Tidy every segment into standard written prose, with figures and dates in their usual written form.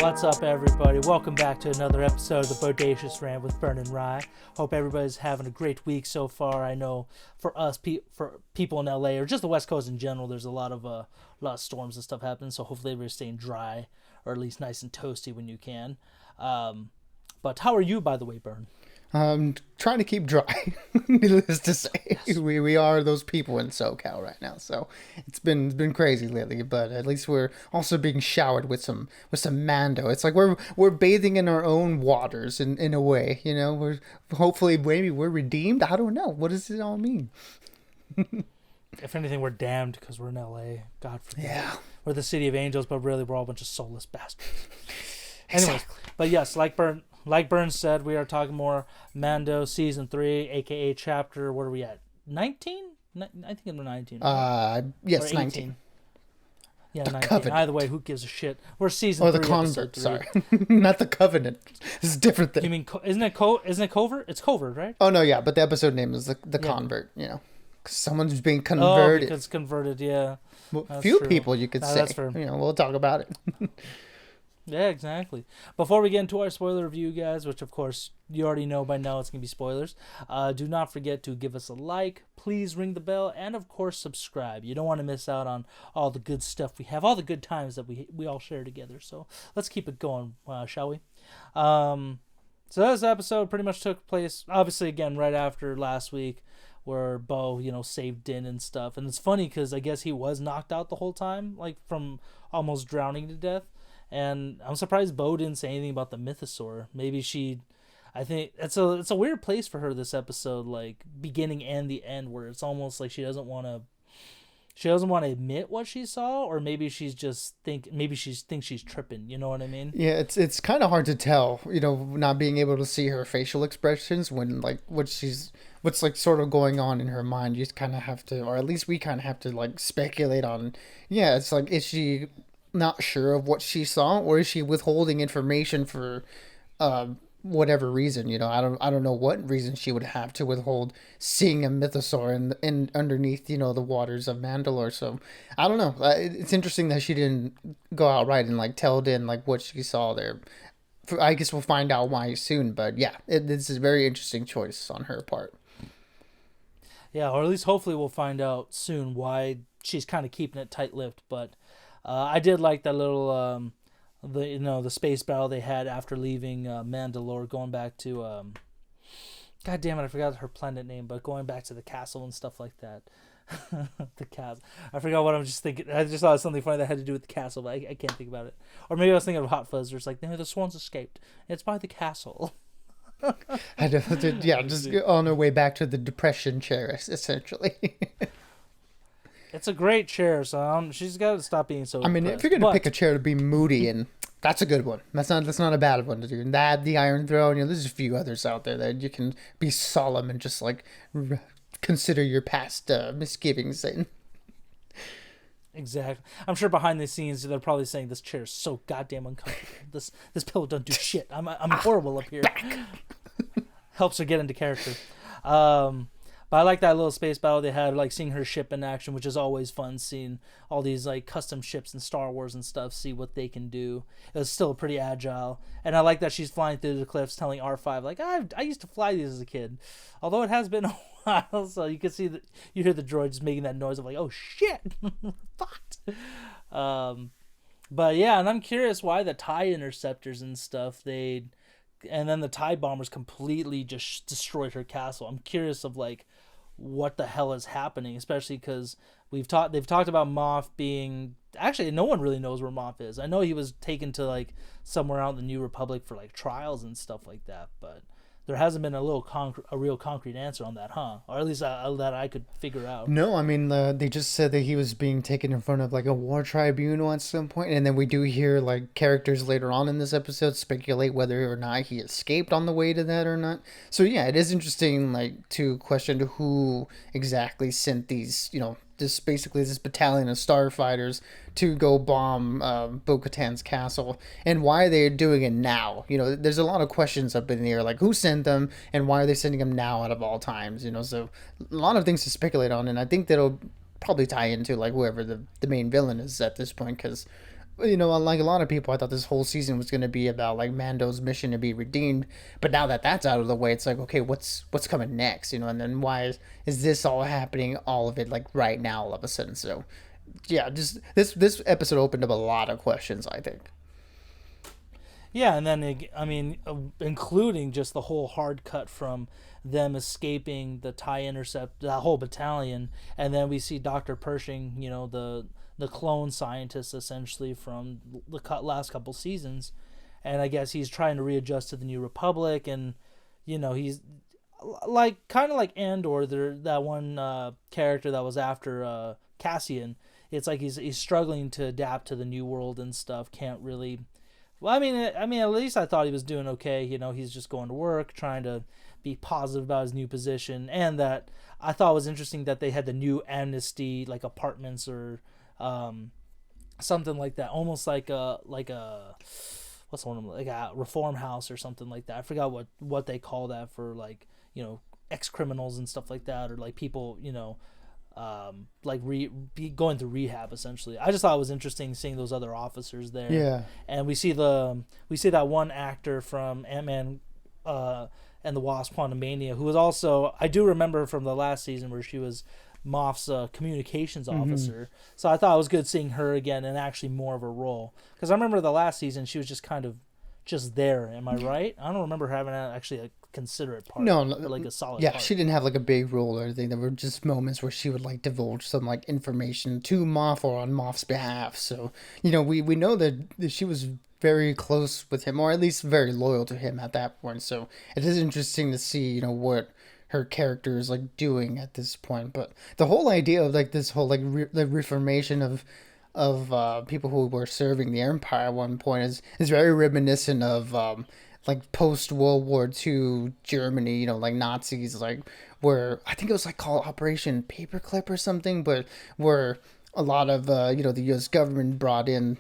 What's up, everybody? Welcome back to another episode of the Bodacious Rant with Burn and Rye. Hope everybody's having a great week so far. I know for us, for people in LA or just the West Coast in general, there's a lot of storms and stuff happening. So hopefully we're staying dry or at least nice and toasty when you can. But how are you, by the way, Burn? Trying to keep dry, needless to say. Yes. We are those people in SoCal right now, so it's been crazy lately. But at least we're also being showered with some Mando. It's like we're bathing in our own waters in a way, you know. We're hopefully maybe we're redeemed. I don't know. What does it all mean? If anything, we're damned because we're in LA. God forbid. Yeah, we're the city of angels, but really we're all a bunch of soulless bastards. Anyways, but yes, like Burns said, we are talking more Mando Season 3, a.k.a. Chapter, what are we at? 19? I think it's 19. Right? Yes, 19. Yeah, the 19. Covenant. Either way, who gives a shit? We're Season 3, or the Convert, sorry. Not the Covenant. This is a different thing. You mean, isn't it Covert? It's Covert, right? Oh, no, yeah, but the episode name is the Convert, you know. Someone's being converted. Oh, because converted, yeah. Well, few true. People, you could say. That's fair. You know, we'll talk about it. Yeah, exactly. Before we get into our spoiler review, guys, which of course you already know by now it's going to be spoilers, do not forget to give us a like, please ring the bell, and of course subscribe. You don't want to miss out on all the good stuff we have, all the good times that we all share together. So let's keep it going, shall we? So this episode pretty much took place, obviously, again, right after last week, where Bo, saved Din and stuff. And it's funny because I guess he was knocked out the whole time, like from almost drowning to death. And I'm surprised Bo didn't say anything about the mythosaur. Maybe I think it's a weird place for her this episode, like beginning and the end, where it's almost like she doesn't want to admit what she saw, or maybe she thinks she's tripping. You know what I mean? Yeah, it's kind of hard to tell, not being able to see her facial expressions when like what's like sort of going on in her mind. You just kind of have to, or at least we kind of have to like speculate on. Yeah, it's like, is she not sure of what she saw, or is she withholding information for whatever reason? I don't know what reason she would have to withhold seeing a mythosaur in underneath the waters of Mandalore. So I don't know. It's interesting that she didn't go outright and like tell Din like what she saw there. I guess we'll find out why soon, but yeah, this is a very interesting choice on her part. Yeah, or at least hopefully we'll find out soon why she's kind of keeping it tight-lipped. But I did like that little, the space battle they had after leaving Mandalore, going back to, God damn it, I forgot her planet name, but going back to the castle and stuff like that. The castle. I forgot what I'm just thinking. I just thought it was something funny that had to do with the castle, but I can't think about it. Or maybe I was thinking of Hot Fuzz, where it's like, no, the swans escaped. It's by the castle. I know, yeah, just on her way back to the depression chair, essentially. It's a great chair, so she's got to stop being so. I mean, if you're gonna pick a chair to be moody, and that's a good one. That's not a bad one to do. And that, the Iron Throne, there's a few others out there that you can be solemn and just like consider your past misgivings in. Exactly. I'm sure behind the scenes they're probably saying this chair is so goddamn uncomfortable. This pillow don't do shit. I'm horrible up here. Helps her get into character. But I like that little space battle they had, like seeing her ship in action, which is always fun, seeing all these like custom ships in Star Wars and stuff, see what they can do. It was still pretty agile. And I like that she's flying through the cliffs telling R5, like, I used to fly these as a kid. Although it has been a while, so you can see that you hear the droid just making that noise of like, oh shit, fucked. But yeah, and I'm curious why the TIE interceptors and stuff, and then the TIE bombers completely just destroyed her castle. I'm curious of like what the hell is happening, especially because they've talked about Moff being, actually no one really knows where Moff is. I know he was taken to like somewhere out in the New Republic for like trials and stuff like that, but there hasn't been a real concrete answer on that, huh? Or at least that I could figure out. No, I mean, they just said that he was being taken in front of like a war tribunal at some point, and then we do hear like characters later on in this episode speculate whether or not he escaped on the way to that or not. So yeah, it is interesting like to question who exactly sent these, this battalion of starfighters to go bomb Bo-Katan's castle, and why they're doing it now. There's a lot of questions up in the air, like who sent them and why are they sending them now out of all times. So a lot of things to speculate on, and I think that'll probably tie into like whoever the main villain is at this point, because unlike a lot of people, I thought this whole season was going to be about like Mando's mission to be redeemed. But now that that's out of the way, it's like, okay, what's coming next? And then why is this all happening? All of it like right now, all of a sudden. So, yeah, just this episode opened up a lot of questions, I think. Yeah, and then including just the whole hard cut from them escaping the TIE intercept, that whole battalion, and then we see Dr. Pershing, the clone scientist essentially from the last couple seasons, and I guess he's trying to readjust to the New Republic, and he's like kind of like Andor, that one character that was after Cassian. It's like he's struggling to adapt to the new world and stuff. Can't really. Well, at least I thought he was doing okay. He's just going to work, trying to be positive about his new position, and that I thought was interesting that they had the new amnesty like apartments or something like that, almost like a what's the one, like a reform house or something like that. I forgot what they call that for, like ex criminals and stuff like that, or like people be going through rehab essentially. I just thought it was interesting seeing those other officers there. Yeah, and we see that one actor from Ant-Man and the Wasp: Quantumania, who was also, I do remember from the last season where she was Moff's communications officer. So I thought it was good seeing her again and actually more of a role, because I remember the last season she was just kind of just there. Am I right? I don't remember having actually a considerate part. No, like a solid yeah, part. she didn't have like a big role or anything. There were just moments where she would like divulge some like information to Moff or on Moff's behalf. So we know that she was very close with him, or at least very loyal to him at that point. So it is interesting to see what her character is like doing at this point. But the whole idea of like this whole like the reformation of people who were serving the Empire at one point is very reminiscent of like post World War II Germany, like Nazis, like where I think it was like called Operation Paperclip or something, but where a lot of the U.S. government brought in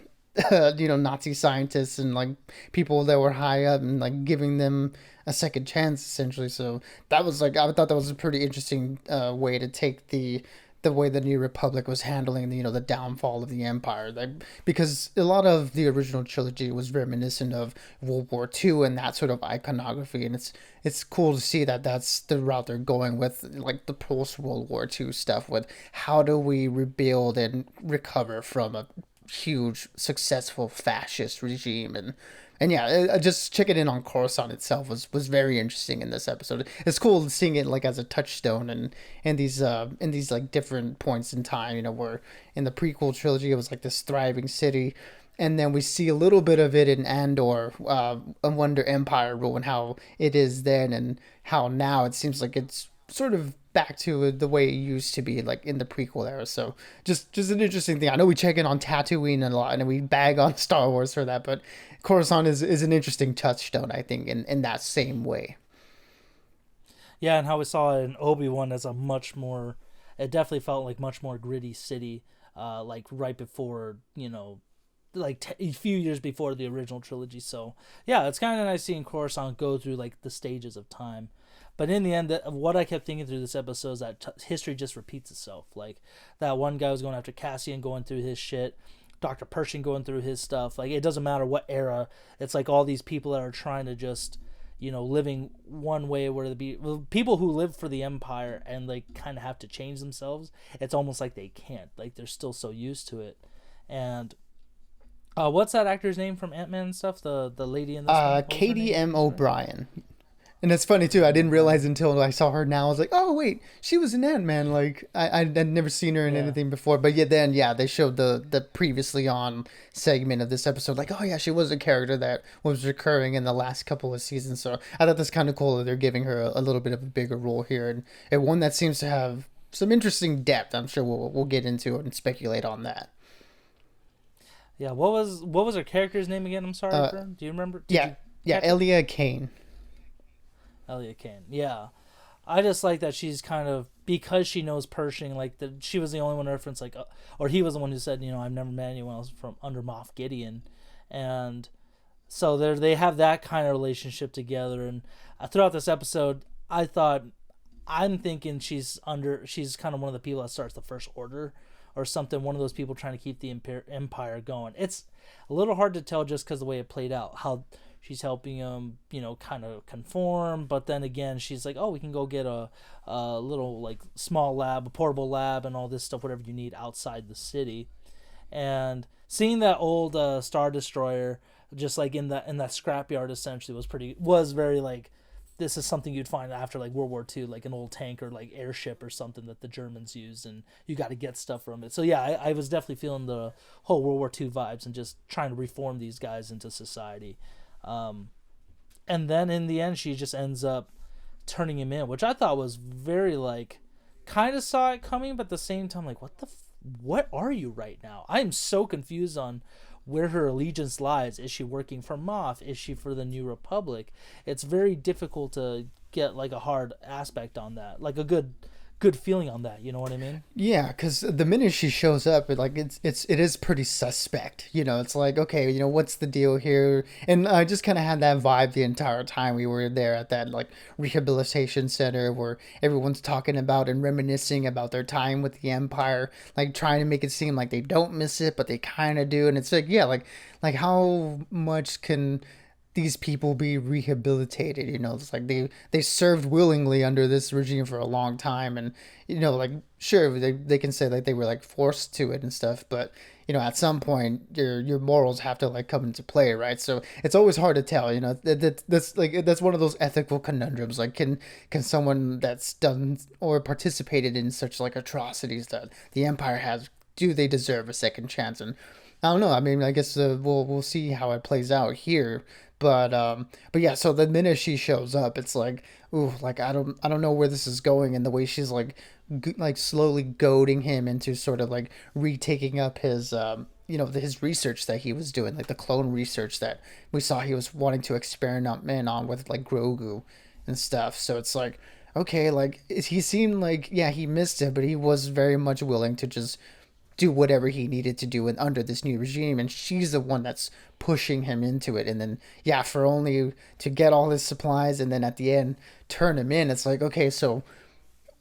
Nazi scientists and like people that were high up and like giving them a second chance essentially. So that was like, I thought that was a pretty interesting way to take the way the New Republic was handling the downfall of the Empire, like, because a lot of the original trilogy was reminiscent of World War II and that sort of iconography, and it's cool to see that that's the route they're going with, like the post World War II stuff, with how do we rebuild and recover from a huge successful fascist regime. And yeah, just checking in on Coruscant itself was very interesting in this episode. It's cool seeing it like as a touchstone and in these like different points in time. Where in the prequel trilogy it was like this thriving city, and then we see a little bit of it in Andor, under Empire rule, and how it is then, and how now it seems like it's sort of back to the way it used to be, like in the prequel era. So just an interesting thing. I know we check in on Tatooine a lot and we bag on Star Wars for that, but Coruscant is an interesting touchstone, I think, in that same way. Yeah, and how we saw it in Obi-Wan as a much more, it definitely felt like much more gritty city, like right before, like a few years before the original trilogy. So yeah, it's kind of nice seeing Coruscant go through like the stages of time. But in the end, what I kept thinking through this episode is that history just repeats itself. Like, that one guy was going after Cassian, going through his shit. Dr. Pershing going through his stuff. Like, it doesn't matter what era. It's like all these people that are trying to just, living one way where people who live for the Empire and, like, kind of have to change themselves. It's almost like they can't. Like, they're still so used to it. And what's that actor's name from Ant-Man and stuff? The lady in this one? Katie M. O'Brien. And it's funny too. I didn't realize until I saw her now. I was like, "Oh wait, she was in Ant-Man." Like I'd never seen her in anything before. But then they showed the previously on segment of this episode. Like, oh yeah, she was a character that was recurring in the last couple of seasons. So I thought that's kind of cool that they're giving her a little bit of a bigger role here, and one that seems to have some interesting depth. I'm sure we'll get into it and speculate on that. Yeah, what was her character's name again? I'm sorry, do you remember? Elia Kane. Elia Kane. Yeah. I just like that she's kind of, because she knows Pershing, like she was the only one to reference, like, or he was the one who said, I've never met anyone else from under Moff Gideon. And so they have that kind of relationship together. And throughout this episode, I'm thinking she's kind of one of the people that starts the First Order, or something. One of those people trying to keep the empire going. It's a little hard to tell just because the way it played out. How she's helping him, kind of conform, but then again, she's like, oh, we can go get a little like small lab, a portable lab, and all this stuff, whatever you need outside the city. And seeing that old Star Destroyer, just like in that scrapyard, essentially was very like, this is something you'd find after like World War II, like an old tank or like airship or something that the Germans used, and you got to get stuff from it. So yeah, I was definitely feeling the whole World War II vibes and just trying to reform these guys into society. And then in the end, she just ends up turning him in, which I thought was very like, kind of saw it coming, but at the same time, like, what are you right now? I'm so confused on where her allegiance lies. Is she working for Moff? Is she for the New Republic? It's very difficult to get like a hard aspect on that, like a good feeling on that. You know what I mean? Yeah, because the minute she shows up, it is pretty suspect. It's like, okay, what's the deal here? And I just kind of had that vibe the entire time we were there at that like rehabilitation center where everyone's talking about and reminiscing about their time with the Empire, like trying to make it seem like they don't miss it, but they kind of do. And it's like, yeah, like how much can these people be rehabilitated? It's like they served willingly under this regime for a long time, and like, sure, they can say like they were like forced to it and stuff, but at some point your morals have to like come into play, right? So it's always hard to tell. That's one of those ethical conundrums. Like, can someone that's done or participated in such like atrocities that the Empire has, do they deserve a second chance? And I don't know. I mean, I guess we'll see how it plays out here. But yeah. So the minute she shows up, it's like, ooh, like I don't know where this is going, and the way she's like, like slowly goading him into sort of like retaking up his his research that he was doing, like the clone research that we saw he was wanting to experiment on with like Grogu and stuff. So it's like, okay, like he seemed like, yeah, he missed it, but he was very much willing to just do whatever he needed to do under this new regime, and she's the one that's pushing him into it. And then, yeah, for only to get all his supplies and then at the end turn him in, it's like, okay, so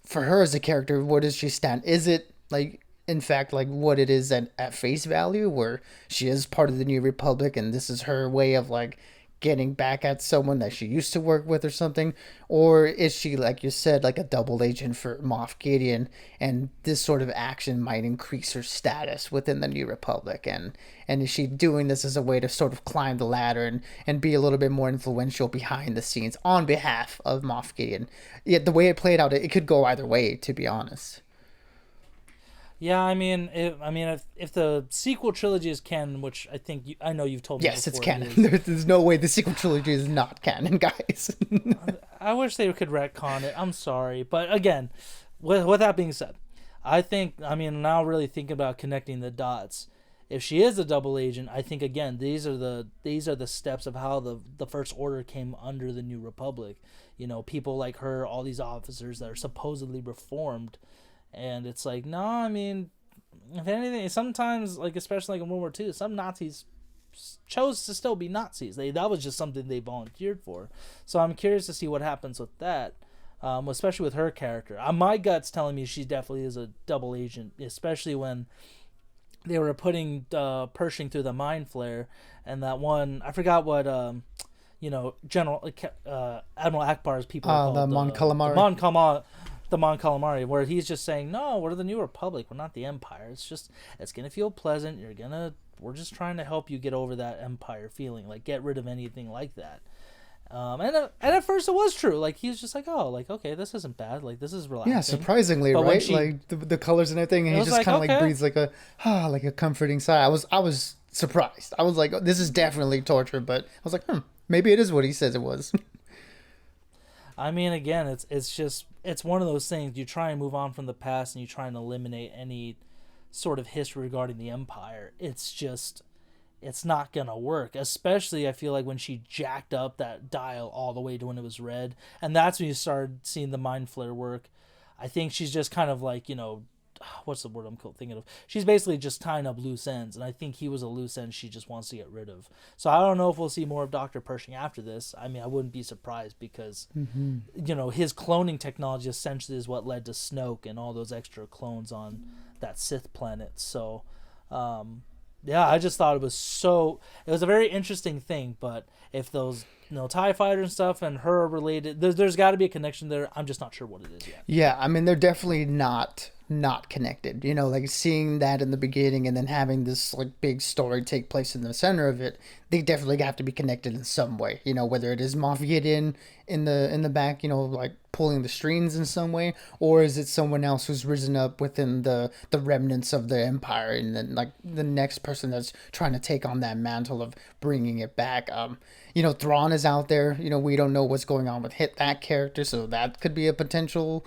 for her as a character, where does she stand? Is it like, in fact, like what it is at face value, where she is part of the New Republic and this is her way of like getting back at someone that she used to work with or something? Or is she, like you said, like a double agent for Moff Gideon, and this sort of action might increase her status within the New Republic? And is she doing this as a way to sort of climb the ladder and be a little bit more influential behind the scenes on behalf of Moff Gideon? Yet the way it played out, it could go either way, to be honest. Yeah, I mean, if the sequel trilogy is canon, which I know you've told me. Yes, it's canon. There's no way the sequel trilogy is not canon, guys. I wish they could retcon it. I'm sorry, but again, with that being said, now really thinking about connecting the dots. If she is a double agent, I think again these are the steps of how the First Order came under the New Republic. People like her, all these officers that are supposedly reformed. And it's like, no, I mean, if anything, sometimes, like, especially like in World War II, some Nazis chose to still be Nazis. That was just something they volunteered for. So I'm curious to see what happens with that, especially with her character. My gut's telling me she definitely is a double agent, especially when they were putting Pershing through the mind flare, and that one, I forgot what, General Admiral Akbar's people called. The Mon Calamari. The Mon Calamari, where he's just saying, no, we're the New Republic, we're not the Empire. It's gonna feel pleasant. We're just trying to help you get over that Empire feeling, like get rid of anything like that. And at first it was true. Like he was just like, oh, like okay, this isn't bad. Like this is relaxing. Yeah, surprisingly, but right? Like the colors and everything, and he just like, kind of like breathes like a comforting sigh. I was surprised. I was like, oh, this is definitely torture, but I was like, maybe it is what he says it was. I mean, again, it's one of those things. You try and move on from the past, and you try and eliminate any sort of history regarding the Empire. It's not gonna work. Especially, I feel like when she jacked up that dial all the way to when it was red, and that's when you started seeing the mind flare work. I think she's just kind of like, what's the word I'm thinking of? She's basically just tying up loose ends, and I think he was a loose end she just wants to get rid of. So I don't know if we'll see more of Dr. Pershing after this. I mean, I wouldn't be surprised because, his cloning technology essentially is what led to Snoke and all those extra clones on that Sith planet. So, yeah, I just thought it was a very interesting thing. But if those TIE fighter and stuff and her are related, there's got to be a connection there. I'm just not sure what it is yet. Yeah, I mean they're definitely not connected. You know, like seeing that in the beginning and then having this like big story take place in the center of it, they definitely have to be connected in some way. You know, whether it is Moff Gideon in the back, you know, like pulling the strings in some way, or is it someone else who's risen up within the remnants of the Empire, and then like the next person that's trying to take on that mantle of bringing it back. You know, Thrawn is out there. You know, we don't know what's going on with that character, so that could be a potential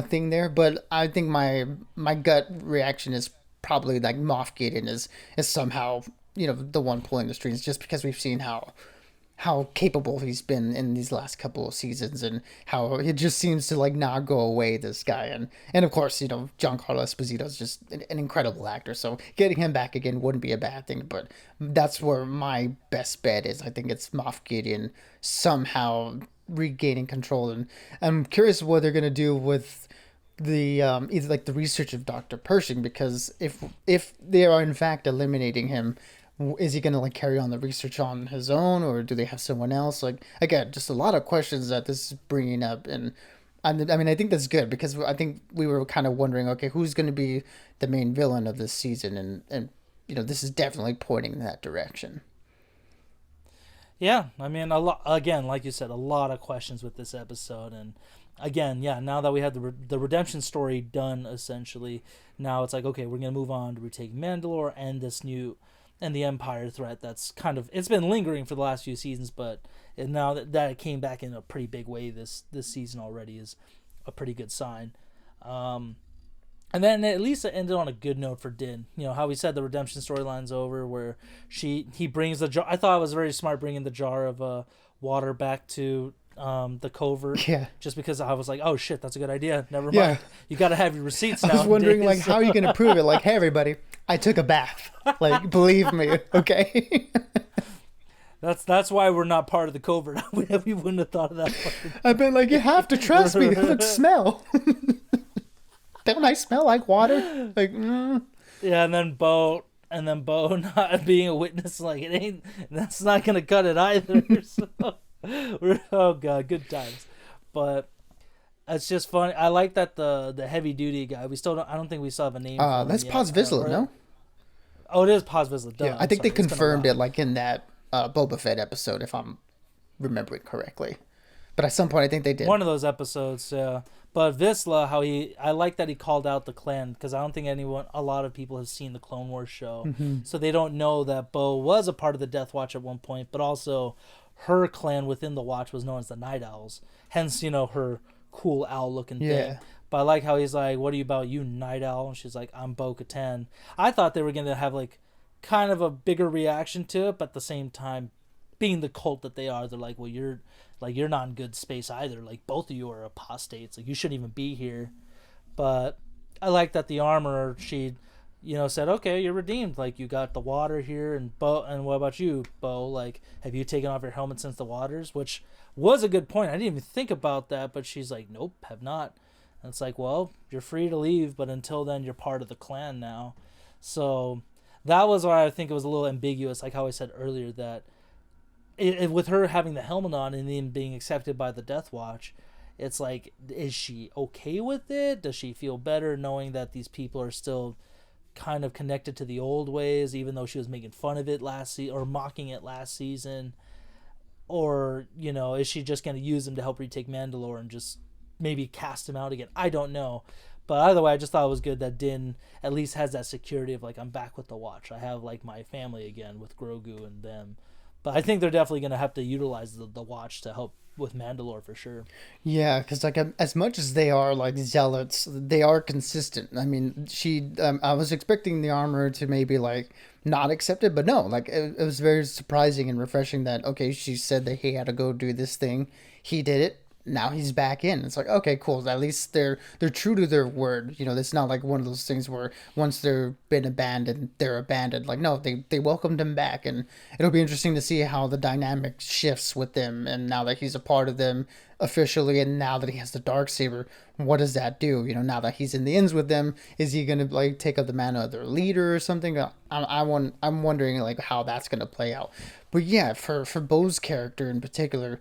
thing there. But I think my gut reaction is probably like Moff Gideon is somehow, you know, the one pulling the strings, just because we've seen how capable he's been in these last couple of seasons, and how it just seems to like not go away, this guy. And of course, you know, Giancarlo Esposito is just an incredible actor, so getting him back again wouldn't be a bad thing. But that's where my best bet is. I think it's Moff Gideon somehow regaining control, and I'm curious what they're gonna do with the either like the research of Dr. Pershing, because if they are in fact eliminating him, is he going to like carry on the research on his own, or do they have someone else? Like, again, just a lot of questions that this is bringing up. And I mean, I think that's good, because I think we were kind of wondering, okay, who's going to be the main villain of this season? And you know, this is definitely pointing in that direction. Yeah, I mean, a lot again, like you said, a lot of questions with this episode. And again, yeah, now that we have the redemption story done, essentially, now it's like, okay, we're gonna move on to retake Mandalore and this new and the Empire threat that's kind of, it's been lingering for the last few seasons, but now that it came back in a pretty big way this season already is a pretty good sign. And then at least it ended on a good note for Din. You know how we said the redemption storyline's over, where he brings the jar. I thought it was very smart bringing the jar of water back to the covert. Yeah. Just because I was like, oh shit, that's a good idea. Never mind. Yeah. You got to have your receipts now. I was wondering, like, how are you going to prove it? Like, hey, everybody, I took a bath. Like, believe me, okay? That's why we're not part of the covert. We wouldn't have thought of that. I've been like, you have to trust me. Look, smell. Don't I smell like water? Like, Yeah, and then Bo not being a witness, like, that's not gonna cut it either. So, oh god, good times. But it's just funny. I like that the heavy duty guy. I don't think we still have a name. That's Paz Vizsla, no? Oh, it is Paz Vizsla. Yeah, I think they confirmed it like in that Boba Fett episode, if I'm remembering correctly. But at some point, I think they did. One of those episodes, yeah. But Vizsla, I like that he called out the clan, because I don't think a lot of people have seen the Clone Wars show. Mm-hmm. So they don't know that Bo was a part of the Death Watch at one point, but also her clan within the Watch was known as the Night Owls. Hence, you know, her cool owl looking thing. But I like how he's like, what are you about, you Night Owl? And she's like, I'm Bo-Katan. I thought they were going to have like kind of a bigger reaction to it, but at the same time, being the cult that they are, they're like, well, you're not in good space either. Like, both of you are apostates. Like, you shouldn't even be here. But I like that the armorer, she, you know, said, okay, you're redeemed. Like, you got the water here, and and what about you, Bo? Like, have you taken off your helmet since the waters? Which was a good point. I didn't even think about that, but she's like, nope, have not. And it's like, well, you're free to leave, but until then, you're part of the clan now. So that was why I think it was a little ambiguous, like how I said earlier, that with her having the helmet on and then being accepted by the Death Watch, it's like, is she okay with it? Does she feel better knowing that these people are still kind of connected to the old ways, even though she was making fun of it last season or mocking it last season? Or, you know, is she just going to use them to help retake Mandalore and just maybe cast him out again? I don't know. But either way, I just thought it was good that Din at least has that security of like, I'm back with the Watch. I have like my family again with Grogu and them. But I think they're definitely going to have to utilize the Watch to help with Mandalore for sure. Yeah, because like as much as they are like zealots, they are consistent. I mean, I was expecting the armor to maybe like not accept it, but no, like it was very surprising and refreshing that, okay, she said that he had to go do this thing. He did it. now he's back in. It's like, okay, cool. At least they're true to their word. It's not like one of those things where once they're been abandoned, they're abandoned. Like, no, they welcomed him back, and it'll be interesting to see how the dynamic shifts with them. And now that he's a part of them officially, and now that he has the dark saber, what does that do? Now that he's in the ends with them, is he gonna like take up the mantle of their leader or something? I'm wondering like how that's gonna play out. But yeah, for Bo's character in particular,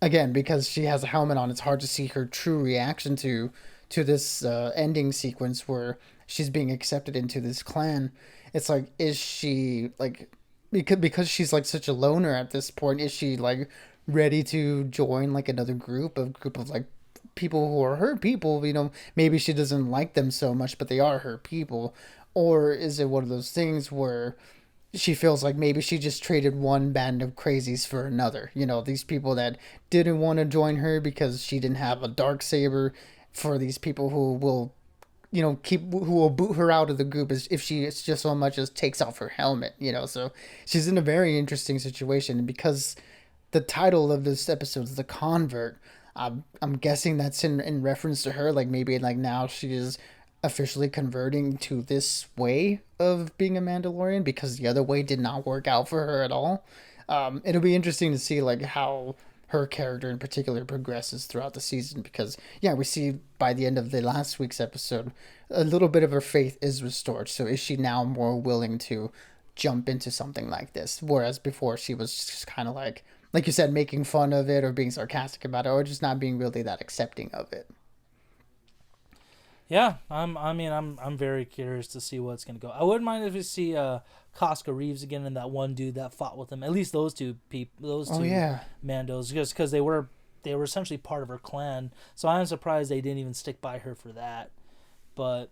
again, because she has a helmet on, it's hard to see her true reaction to this ending sequence where she's being accepted into this clan. It's like, is she like, because she's like such a loner at this point, is she like ready to join like another group of like people who are her people? Maybe she doesn't like them so much, but they are her people. Or is it one of those things where she feels like maybe she just traded one band of crazies for another? These people that didn't want to join her because she didn't have a dark saber, for these people who will, who will boot her out of the group as if she just so much as takes off her helmet. So she's in a very interesting situation. And because the title of this episode is The Convert, I'm guessing that's in reference to her. Like maybe like now she is officially converting to this way of being a Mandalorian because the other way did not work out for her at all. It'll be interesting to see like how her character in particular progresses throughout the season, because yeah, we see by the end of the last week's episode a little bit of her faith is restored. So is she now more willing to jump into something like this, whereas before she was just kind of like you said, making fun of it or being sarcastic about it, or just not being really that accepting of it. Yeah, I'm very curious to see what's gonna go. I wouldn't mind if we see Costco Reeves again and that one dude that fought with him. At least those two Oh yeah. Mandos, just because they were essentially part of her clan. So I'm surprised they didn't even stick by her for that. But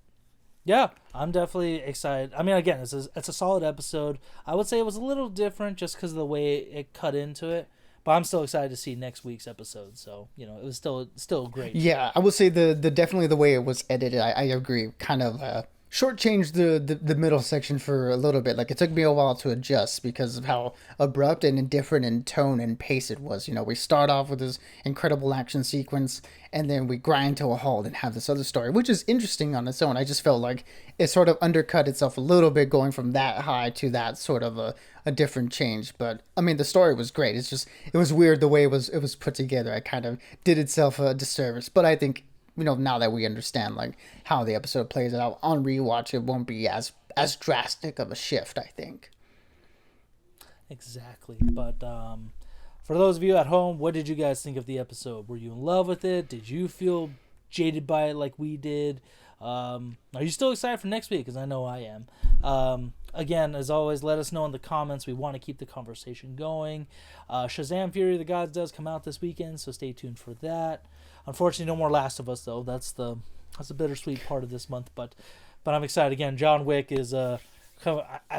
yeah, I'm definitely excited. I mean, again, it's a solid episode. I would say it was a little different just because of the way it cut into it. But I'm still excited to see next week's episode. So it was still great. Yeah, I would say the definitely the way it was edited, I agree. Kind of shortchanged the middle section for a little bit. Like it took me a while to adjust because of how abrupt and different in tone and pace it was. We start off with this incredible action sequence, and then we grind to a halt and have this other story, which is interesting on its own. I just felt like it sort of undercut itself a little bit going from that high to that sort of a different change. But I mean, the story was great. It's just it was weird the way it was put together. I kind of did itself a disservice. But I think now that we understand like how the episode plays out on rewatch, it won't be as drastic of a shift, I think. Exactly. But for those of you at home, what did you guys think of the episode? Were you in love with it? Did you feel jaded by it like we did? Are you still excited for next week? Because I know I am. Again, as always, let us know in the comments. We want to keep the conversation going. Shazam! Fury of the Gods does come out this weekend, so stay tuned for that. Unfortunately, no more Last of Us though. That's the bittersweet part of this month. But I'm excited again. John Wick is I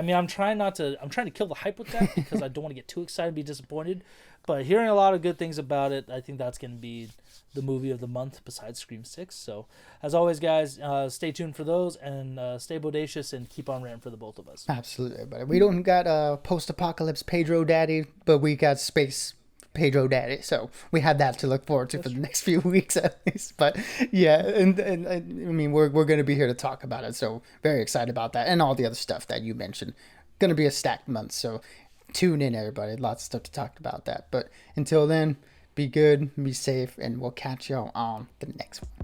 mean, I'm trying to kill the hype with that because I don't want to get too excited and be disappointed. But hearing a lot of good things about it, I think that's going to be the movie of the month besides Scream 6. So, as always, guys, stay tuned for those and stay bodacious and keep on ranting for the both of us. Absolutely, but we don't got post-apocalypse Pedro Daddy, but we got space Pedro Daddy, so we had that to look forward to for the next few weeks at least. But yeah, and I mean we're going to be here to talk about it, so very excited about that and all the other stuff that you mentioned. Going to be a stacked month, so tune in everybody. Lots of stuff to talk about that. But until then, be good, be safe, and we'll catch y'all on the next one.